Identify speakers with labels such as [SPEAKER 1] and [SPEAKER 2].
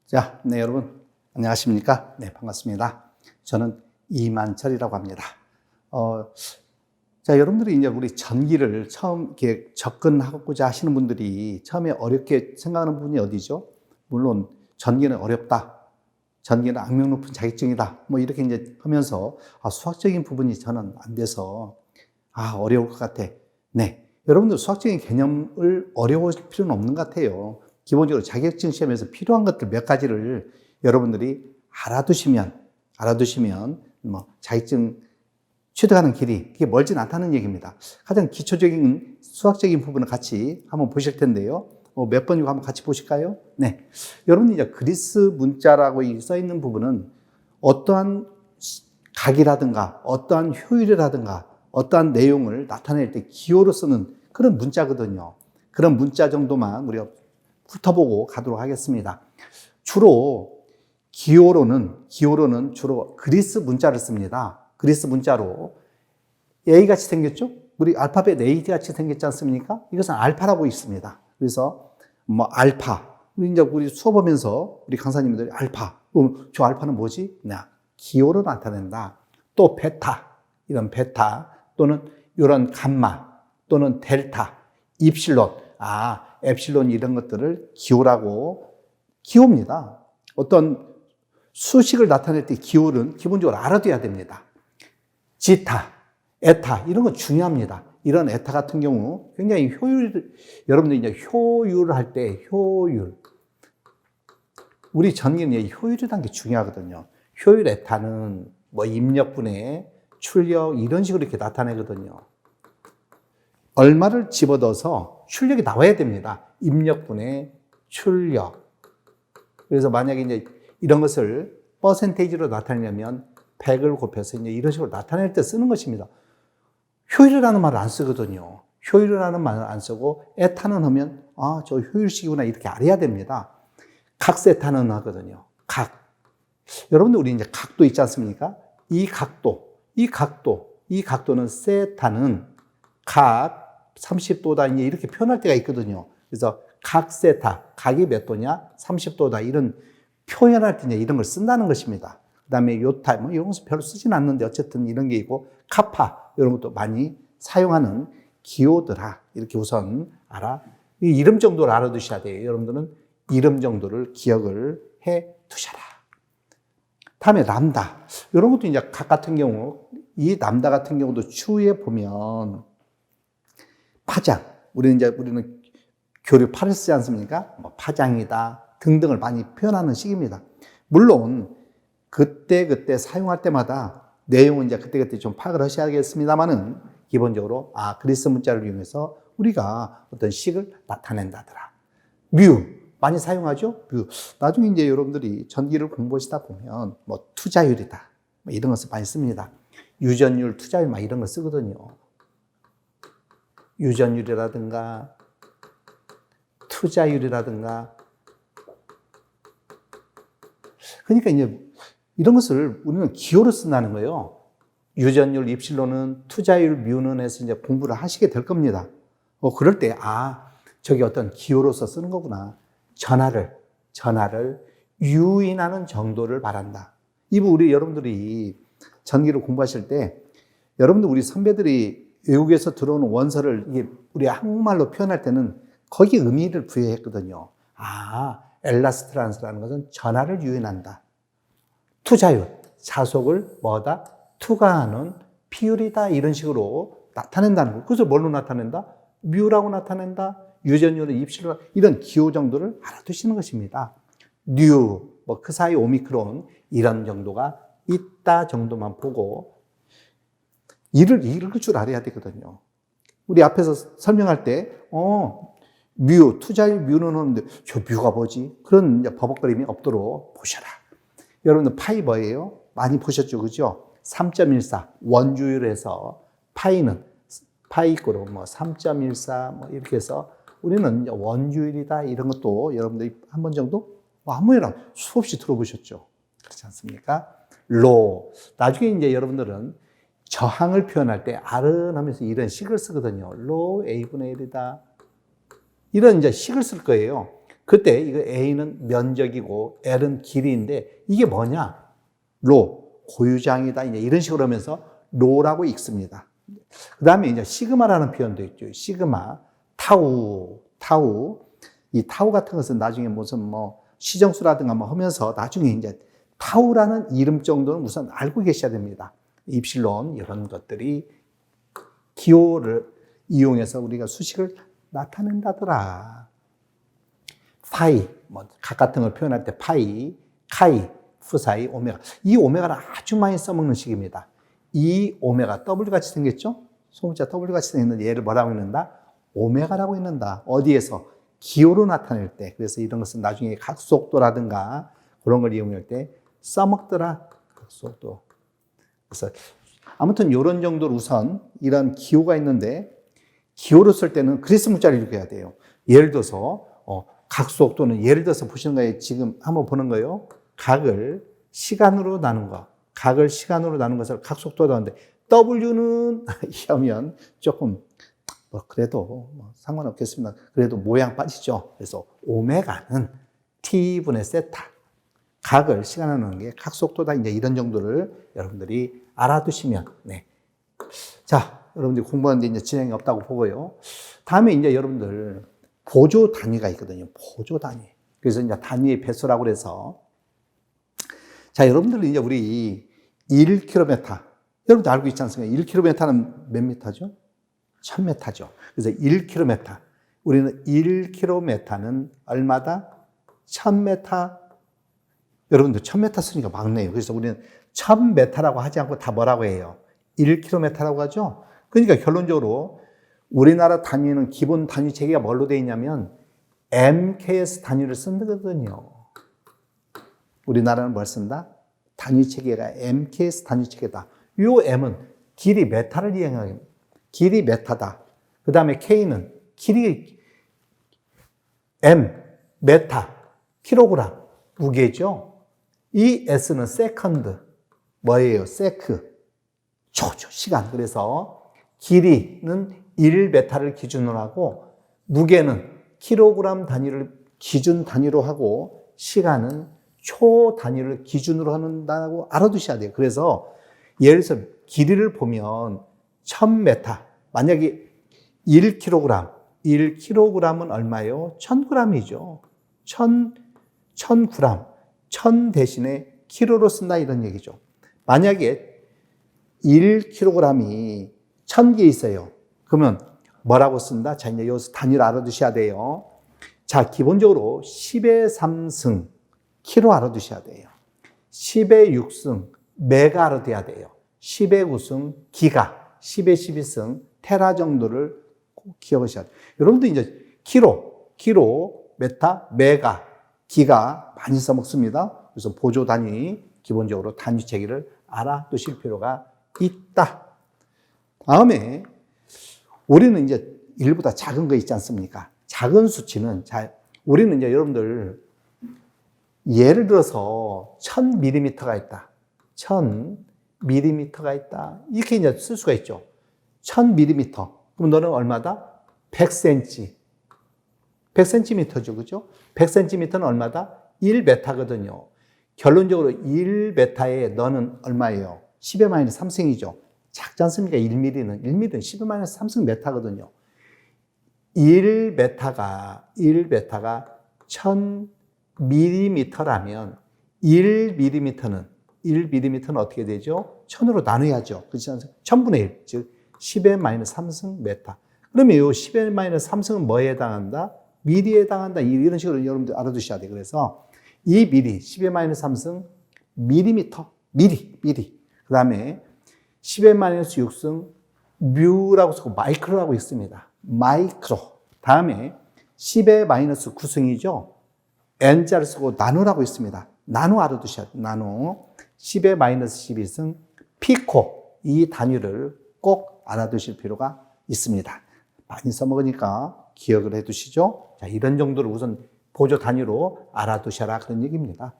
[SPEAKER 1] 자, 네, 여러분, 안녕하십니까? 네, 반갑습니다. 저는 이만철이라고 합니다. 자, 여러분들이 이제 우리 전기를 처음 이렇게 접근하고자 하시는 분들이 처음에 어렵게 생각하는 부분이 어디죠? 물론, 전기는 어렵다. 전기는 악명 높은 자격증이다. 뭐 이렇게 이제 하면서, 수학적인 부분이 저는 안 돼서, 어려울 것 같아. 네. 여러분들 수학적인 개념을 어려울 필요는 없는 것 같아요. 기본적으로 자격증 시험에서 필요한 것들 몇 가지를 여러분들이 알아두시면 뭐 자격증 취득하는 길이 그게 멀진 않다는 얘기입니다. 가장 기초적인 수학적인 부분을 같이 한번 보실 텐데요. 몇 번이고 한번 같이 보실까요? 네. 여러분이 이제 그리스 문자라고 써 있는 부분은 어떠한 각이라든가 어떠한 효율이라든가 어떠한 내용을 나타낼 때 기호로 쓰는 그런 문자거든요. 그런 문자 정도만 우리가 훑어보고 가도록 하겠습니다. 주로 기호로는 주로 그리스 문자를 씁니다. 그리스 문자로 A같이 생겼죠? 우리 알파벳 A같이 생겼지 않습니까? 이것은 알파라고 있습니다. 그래서 뭐 알파, 우리 수업하면서 우리 강사님들이 알파, 저 알파는 뭐지? 기호로 나타낸다. 또 베타, 이런 베타 또는 이런 감마 또는 델타, 입실론, 엡실론 이런 것들을 기호입니다. 어떤 수식을 나타낼 때 기호는 기본적으로 알아둬야 됩니다. 지타, 에타 이런 건 중요합니다. 이런 에타 같은 경우 굉장히 여러분들이 이제 효율할 때 우리 전기는 효율이라는 게 중요하거든요. 효율 에타는 뭐 입력분해, 출력 이런 식으로 이렇게 나타내거든요. 얼마를 집어넣어서 출력이 나와야 됩니다. 입력분의 출력. 그래서 만약에 이제 이런 것을 퍼센테이지로 나타내려면 100을 곱해서 이제 이런 식으로 나타낼 때 쓰는 것입니다. 효율이라는 말을 안 쓰거든요. 효율이라는 말을 안 쓰고 에타는 하면 저 효율식이구나 이렇게 알아야 됩니다. 각세타는 하거든요. 각. 여러분들 우리 이제 각도 있지 않습니까? 이 각도는 세타는 각 30도다 이렇게 표현할 때가 있거든요. 그래서 각 세타, 각이 몇 도냐? 30도다 이런 표현할 때 이런 걸 쓴다는 것입니다. 그 다음에 요타, 이런 것은 별로 쓰진 않는데 어쨌든 이런 게 있고 카파 이런 것도 많이 사용하는 기호더라. 이렇게 우선 이 이름 정도를 알아두셔야 돼요. 여러분들은 이름 정도를 기억을 해 두셔라. 다음에 람다. 이런 것도 이제 각 같은 경우 이 람다 같은 경우도 추후에 보면 파장. 우리는 교류 8을 쓰지 않습니까? 파장이다 등등을 많이 표현하는 식입니다. 물론 그때 사용할 때마다 내용은 이제 그때 좀 파악을 하셔야겠습니다만은 기본적으로 그리스 문자를 이용해서 우리가 어떤 식을 나타낸다더라. 뮤 많이 사용하죠? 뮤. 나중에 이제 여러분들이 전기를 공부하시다 보면 투자율이다. 이런 것을 많이 씁니다. 유전율, 투자율 이런 거 쓰거든요. 유전율이라든가 투자율이라든가 그러니까 이제 이런 것을 우리는 기호로 쓴다는 거예요. 유전율, 입실론은 투자율, 뮤는 해서 이제 공부를 하시게 될 겁니다. 그럴 때 저기 어떤 기호로서 쓰는 거구나. 전하를 유인하는 정도를 말한다. 우리 여러분들이 전기를 공부하실 때 여러분들 우리 선배들이 외국에서 들어오는 원서를 이게 우리 한국말로 표현할 때는 거기에 의미를 부여했거든요. 엘라스트란스라는 것은 전하를 유인한다. 투자율, 자속을 투과하는 비율이다. 이런 식으로 나타낸다는 거. 그래서 뭘로 나타낸다? 뮤라고 나타낸다. 유전율은 입실로 이런 기호 정도를 알아두시는 것입니다. 뉴, 그 사이 오미크론 이런 정도가 있다 정도만 보고 읽을 줄 알아야 되거든요. 우리 앞에서 설명할 때, 뮤, 투자율 뮤는 하는데, 저 뮤가 뭐지? 그런 버벅거림이 없도록 보셔라. 여러분들 파이 뭐예요? 많이 보셨죠? 그죠? 3.14, 원주율에서 파이는, 파이꼴로 3.14, 이렇게 해서 우리는 원주율이다. 이런 것도 여러분들이 한 번 정도, 한 번이랑 수없이 들어보셨죠? 그렇지 않습니까? 로. 나중에 이제 여러분들은 저항을 표현할 때 R은 하면서 이런 식을 쓰거든요. 로 A분의 1이다. 이런 이제 식을 쓸 거예요. 그때 이거 A는 면적이고 L은 길이인데 이게 뭐냐? 로, 고유장이다. 이제 이런 식으로 하면서 로라고 읽습니다. 그 다음에 이제 시그마라는 표현도 있죠. 시그마, 타우. 이 타우 같은 것은 나중에 무슨 뭐 시정수라든가 뭐 하면서 나중에 이제 타우라는 이름 정도는 우선 알고 계셔야 됩니다. 입실론 이런 것들이 기호를 이용해서 우리가 수식을 나타낸다더라. 파이, 뭐 각 같은 걸 표현할 때 파이, 카이, 푸사이, 오메가. 이 오메가를 아주 많이 써먹는 식입니다. 이 오메가, W같이 생겼죠? 소문자 W같이 생겼는데 얘를 뭐라고 읽는다? 오메가라고 읽는다. 어디에서? 기호로 나타낼 때. 그래서 이런 것은 나중에 각속도라든가 그런 걸 이용할 때 써먹더라. 각속도. 그래서 아무튼 이런 정도로 우선 이런 기호가 있는데 기호로 쓸 때는 그리스 문자를 읽어야 돼요. 예를 들어서 각속도는 예를 들어서 보시는 거예요. 지금 한번 보는 거예요. 각을 시간으로 나눈 거. 각을 시간으로 나눈 것을 각속도라고 하는데 W는 하면 조금 뭐 그래도 뭐 상관없겠습니다. 그래도 모양 빠지죠. 그래서 오메가는 T분의 세타. 각을 시간으로 나누는 게 각속도다. 이제 이런 정도를 여러분들이 알아두시면, 네. 자, 여러분들이 공부하는데 이제 진행이 없다고 보고요. 다음에 이제 여러분들 보조 단위가 있거든요. 보조 단위. 그래서 이제 단위의 배수라고 그래서 자, 여러분들 이제 우리 1km. 여러분들 알고 있지 않습니까? 1km는 몇 미터죠? 1000m죠. 그래서 1km. 우리는 1km는 얼마다? 1000m. 여러분들 1000m 쓰니까 막네요. 그래서 우리는 1000m라고 하지 않고 다 뭐라고 해요? 1km라고 하죠? 그러니까 결론적으로 우리나라 단위는 기본 단위 체계가 뭘로 되어 있냐면 MKS 단위를 쓴거든요. 우리나라는 뭘 쓴다? 단위 체계가 MKS 단위 체계다. 이 M은 길이 메타를 이용하는 길이 메타다. 그 다음에 K는 길이 M, 메타, 킬로그램, 무게죠. 이 S는 세컨드, 뭐예요? 세크, 초죠, 시간. 그래서 길이는 1메타를 기준으로 하고 무게는 킬로그램 단위를 기준 단위로 하고 시간은 초 단위를 기준으로 한다고 알아두셔야 돼요. 그래서 예를 들어서 길이를 보면 1000m, 만약에 1kg, 1kg은 얼마예요? 1000g이죠. 1000g, 1000 대신에 키로로 쓴다 이런 얘기죠. 만약에 1kg이 1000개 있어요. 그러면 뭐라고 쓴다? 자, 이제 여기서 단위를 알아두셔야 돼요. 자, 기본적으로 10의 3승, 키로 알아두셔야 돼요. 10의 6승, 메가 알아둬야 돼요. 10의 9승, 기가, 10의 12승, 테라 정도를 꼭 기억하셔야 돼요. 여러분들 이제 키로, 메타, 메가, 기가 많이 써먹습니다. 그래서 보조 단위, 기본적으로 단위 체계를 알아두실 필요가 있다. 다음에 우리는 이제 일보다 작은 거 있지 않습니까? 작은 수치는 우리는 이제 여러분들 예를 들어서 1000mm가 있다. 1000mm가 있다. 이렇게 이제 쓸 수가 있죠. 1000mm. 그럼 너는 얼마다? 100cm. 100cm죠. 그죠? 100cm는 얼마다? 1m거든요. 결론적으로 1m에 너는 얼마예요? 10의 마이너스 3승이죠. 작지 않습니까? 1mm는 10의 마이너스 3승 메타거든요. 1m가 1000mm라면 1mm는 어떻게 되죠? 1000으로 나눠야죠. 그렇지 않습니까? 1000분의 1, 즉 10의 마이너스 3승 메타. 그러면 이 10의 마이너스 3승은 뭐에 해당한다? 미리에 해당한다. 이런 식으로 여러분들 알아두셔야 돼요. 그래서 이 미리, 10의 마이너스 3승 밀리미터, 미리. 그 다음에 10의 마이너스 6승 뮤라고 쓰고 마이크로라고 있습니다. 마이크로. 다음에 10의 마이너스 9승이죠. N자를 쓰고 나노라고 있습니다. 나노 알아두셔야 돼요. 나노. 10의 마이너스 12승 피코. 이 단위를 꼭 알아두실 필요가 있습니다. 많이 써먹으니까 기억을 해 두시죠. 자, 이런 정도로 우선 보조 단위로 알아두셔라. 그런 얘기입니다.